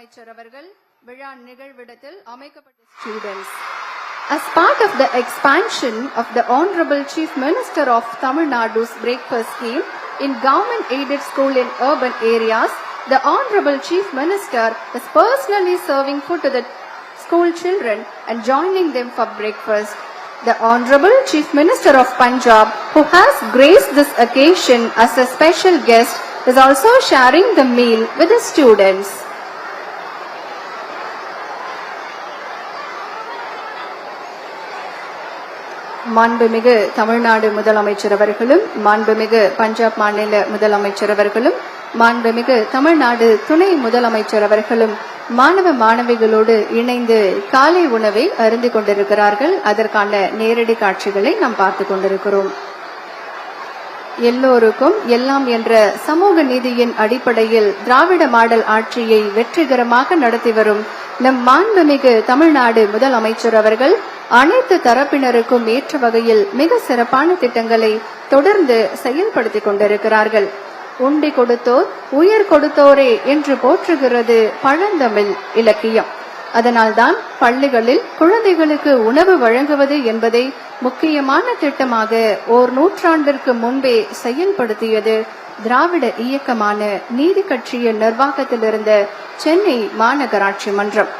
முதலமைச்சர் அவர்கள் விழா நிகழ்விடத்தில் அமைக்கப்பட்ட students. As part of the expansion of the Honorable Chief Minister of Tamil Nadu's breakfast scheme in government-aided school in urban areas, the Honorable Chief Minister is personally serving food to the school children and joining them for breakfast. The Honorable Chief Minister of Punjab, who has graced this occasion as a special guest, is also sharing the meal with the students. மாண்புமிகு தமிழ்நாடு முதலமைச்சர் அவர்களும் மாண்புமிகு பஞ்சாப் மாநில முதலமைச்சர் அவர்களும் மாண்புமிகு தமிழ்நாடு துணை முதலமைச்சர் அவர்களும் மாணவ மாணவிகளோடு இணைந்து காலை உணவை அருந்திக் கொண்டிருக்கிறார்கள். அதற்கான நேரடி காட்சிகளை நாம் பார்த்துக் கொண்டிருக்கிறோம். எல்லோருக்கும் எல்லாம் என்ற சமூக நீதியின் அடிப்படையில் திராவிட மாடல் ஆட்சியை வெற்றிகரமாக நடத்தி வரும் நம் மாண்புமிகு தமிழ்நாடு முதலமைச்சர் அவர்கள் அனைத்து தரப்பினருக்கும் ஏற்ற வகையில் மிக சிறப்பான திட்டங்களை தொடர்ந்து செயல்படுத்திக் கொண்டிருக்கிறார்கள். உண்டி கொடுத்தோர் உயர் கொடுத்தோரே என்று போற்றுகிறது பழந்தமிழ் இலக்கியம். அதனால்தான் பள்ளிகளில் குழந்தைகளுக்கு உணவு வழங்குவது என்பதை முக்கியமான திட்டமாக ஓர் நூற்றாண்டிற்கு முன்பே செயல்படுத்தியது திராவிட இயக்கமான நீதி கட்சியின் நிர்வாகத்தில் இருந்த சென்னை மாநகராட்சி மன்றம்.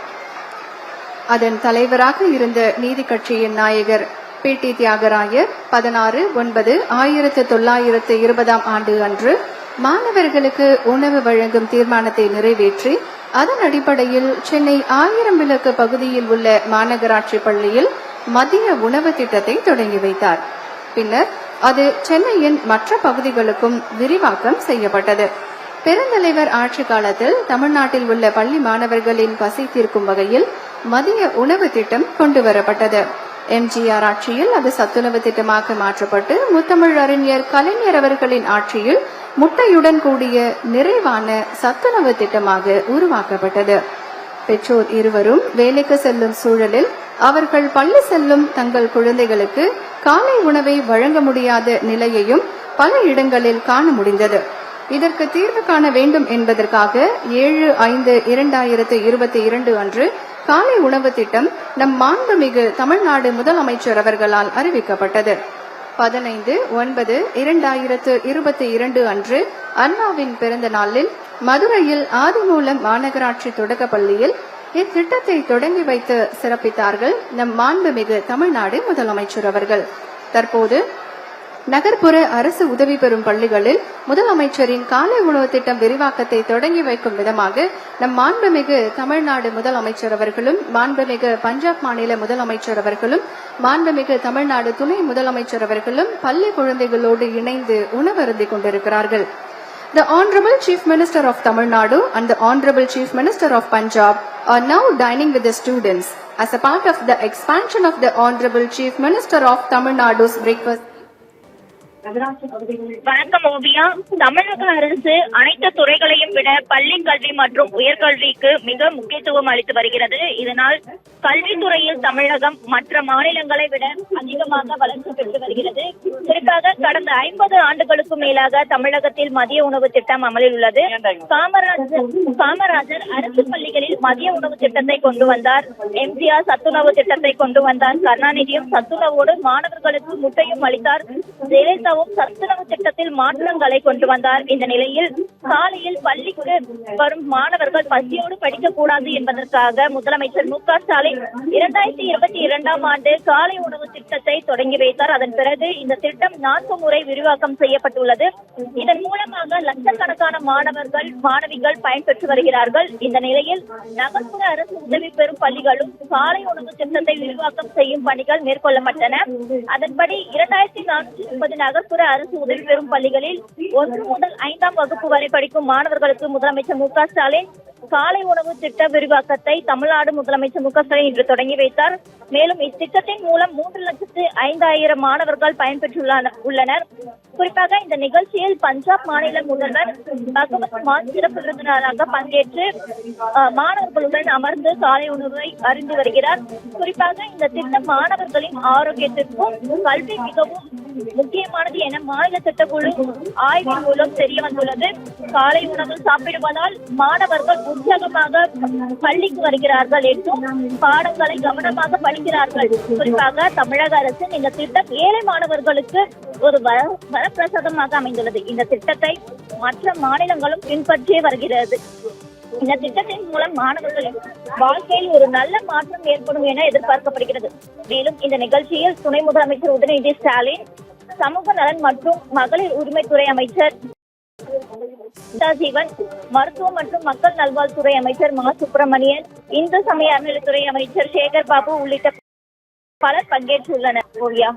அதன் தலைவராக இருந்த நீதி கட்சியின் நாயகர் PT தியாகராயர் 16/9/1920 ஆண்டு அன்று மாணவர்களுக்கு உணவு வழங்கும் தீர்மானத்தை நிறைவேற்றி அதன் அடிப்படையில் சென்னை 1000 விளக்கு பகுதியில் உள்ள மாநகராட்சி பள்ளியில் மதிய உணவு திட்டத்தை தொடங்கி வைத்தார். பின்னர் அது சென்னையின் மற்ற பகுதிகளுக்கும் விரிவாக்கம் செய்யப்பட்டது. பெருந்தலைவர் ஆட்சி காலத்தில் தமிழ்நாட்டில் உள்ள பள்ளி மாணவர்களின் பசி தீர்க்கும் வகையில் மதிய உணவு திட்டம் கொண்டு வரப்பட்டது. MGR ஆட்சியில் அது சத்துணவு திட்டமாக மாற்றப்பட்டு முத்தமிழ் அறிஞர் கலைஞர் அவர்களின் ஆட்சியில் முட்டையுடன் கூடிய நிறைவான சத்துணவு திட்டமாக உருவாக்கப்பட்டது. பெற்றோர் இருவரும் வேலைக்கு செல்லும் சூழலில் அவர்கள் பள்ளி செல்லும் தங்கள் குழந்தைகளுக்கு காலை உணவை வழங்க முடியாத நிலையையும் பல இடங்களில் காண முடிந்தது. இதற்கு தீர்வு காண வேண்டும் என்பதற்காக 7/5/2022 அன்று காலை உணவு திட்டம் நம் மாண்புமிகு தமிழ்நாடு முதலமைச்சர் அவர்களால் அறிவிக்கப்பட்டது. 15/9/2022 அன்று அண்ணாவின் பிறந்த நாளில் மதுரையில் ஆதிமூலம் மாநகராட்சி தொடக்க பள்ளியில் இத்திட்டத்தை தொடங்கி வைத்து சிறப்பித்தார்கள் நம் மாண்புமிகு தமிழ்நாடு முதலமைச்சர் அவர்கள். தற்போது நகர்ப்புற அரசு உதவி பெறும் பள்ளிகளில் முதலமைச்சரின் காலை உணவு திட்டம் விரிவாக்கத்தை தொடங்கி வைக்கும் விதமாக நம் மாண்புமிகு தமிழ்நாடு முதலமைச்சர் அவர்களும் மாண்புமிகு பஞ்சாப் மாநில முதலமைச்சர் அவர்களும் மாண்புமிகு தமிழ்நாடு துணை முதலமைச்சர் அவர்களும் பள்ளி குழந்தைகளோடு இணைந்து உணவருந்திக் கொண்டிருக்கிறார்கள். The Honorable Chief Minister of Tamil Nadu and the Honorable Chief Minister of Punjab are now dining with the students as a part of the expansion of the Honorable Chief Minister of Tamil Nadu's breakfast. வணக்கம் ஓவியா. தமிழக அரசு அனைத்து துறைகளையும் விட பள்ளி கல்வி மற்றும் உயர்கல்விக்கு மிக முக்கியத்துவம் அளித்து வருகிறது. இதனால் கல்வித்துறையில் தமிழகம் மற்ற மாநிலங்களை விட அதிகமாக வளர்ச்சி பெற்று வருகிறது. குறிப்பாக கடந்த 50 ஆண்டுகளுக்கு மேலாக தமிழகத்தில் மதிய உணவு திட்டம் அமலில் உள்ளது. காமராஜர் அரசு பள்ளிகளில் மதிய உணவு திட்டத்தை கொண்டு வந்தார். MGR சத்துணவு திட்டத்தை கொண்டு வந்தார். கருணாநிதியும் சத்துணவோடு மாணவர்களுக்கு முட்டையும் அளித்தார். ஜெயலலிதாவும் சத்துணவு திட்டத்தில் மாற்றங்களை கொண்டு வந்தார். இந்த நிலையில் காலையில் பள்ளிக்கு வரும் மாணவர்கள் பசியோடு படிக்கக்கூடாது என்பதற்காக முதலமைச்சர் MK ஸ்டாலின் 2022 ஆண்டு காலை உணவு திட்டத்தை தொடங்கி வைத்தார். அதன் பிறகு இந்த திட்டம் 4 முறை விரிவாக்கம் செய்யப்பட்டுள்ளது. இதன் மூலமாக லட்சக்கணக்கான மாணவிகள் பயன்பெற்று வருகிறார்கள். இந்த நிலையில் நகர்ப்புற அரசு உதவி பெறும் பள்ளிகளும் காலை உணவு திட்டத்தை விரிவாக்கம் செய்யும் பணிகள் மேற்கொள்ளப்பட்டன. அதன்படி 2430 நகர்ப்புற அரசு உதவி பெறும் பள்ளிகளில் 1 முதல் 5ஆம் வகுப்பு வரை படிக்கும் மாணவர்களுக்கு முதலமைச்சர் MK ஸ்டாலின் காலை உணவு திட்ட விரிவாக்கத்தை தமிழ்நாடு முதலமைச்சர் MK ஸ்டாலின் இன்று தொடங்கி வைத்தார். மேலும் இத்திட்டத்தின் மூலம் 3,05,000 மாணவர்கள் பயன்பெற்றுள்ளனர். குறிப்பாக இந்த நிகழ்ச்சியில் பஞ்சாப் மாநில முதல்வர் பகவத் மான் சிறப்பு விருந்தினராக பங்கேற்று மாணவர்களுடன் அமர்ந்து காலை உணவை அருந்தி வருகிறார். குறிப்பாக இந்த திட்டம் மாணவர்களின் ஆரோக்கியத்திற்கும் கல்வி மிகவும் முக்கியமானது என மாநில திட்டக்குழு ஆய்வின் மூலம் தெரிய வந்துள்ளது. காலை உணவு சாப்பிடுவதால் மாணவர்கள் உற்சாகமாக பள்ளிக்கு வருகிறார்கள் என்றும் பாடங்களை கவனமாக படிக்கிறார்கள். குறிப்பாக தமிழக அரசின் இந்த திட்டம் ஏழை மாணவர்களுக்கு ஒரு வரப்பிரசாதமாக அமைந்துள்ளது. இந்த திட்டத்தை மற்ற மாநிலங்களும் பின்பற்றி வருகிறது. இந்த திட்டத்தின் மூலம் மாணவர்களின் வாழ்க்கையில் ஒரு நல்ல மாற்றம் ஏற்படும் என எதிர்பார்க்கப்படுகிறது. மேலும் இந்த நிகழ்ச்சியில் துணை முதலமைச்சர் உதயநிதி ஸ்டாலின், சமூக நலன் மற்றும் மகளிர் உரிமைத்துறை அமைச்சர் ஜீவன், மருத்துவம் மற்றும் மக்கள் நல்வாழ்வுத்துறை அமைச்சர் மா சுப்பிரமணியன், இந்து சமய அறநிலைத்துறை அமைச்சர் சேகர் பாபு உள்ளிட்ட பலர் பங்கேற்றுள்ளனர். ஓவியா.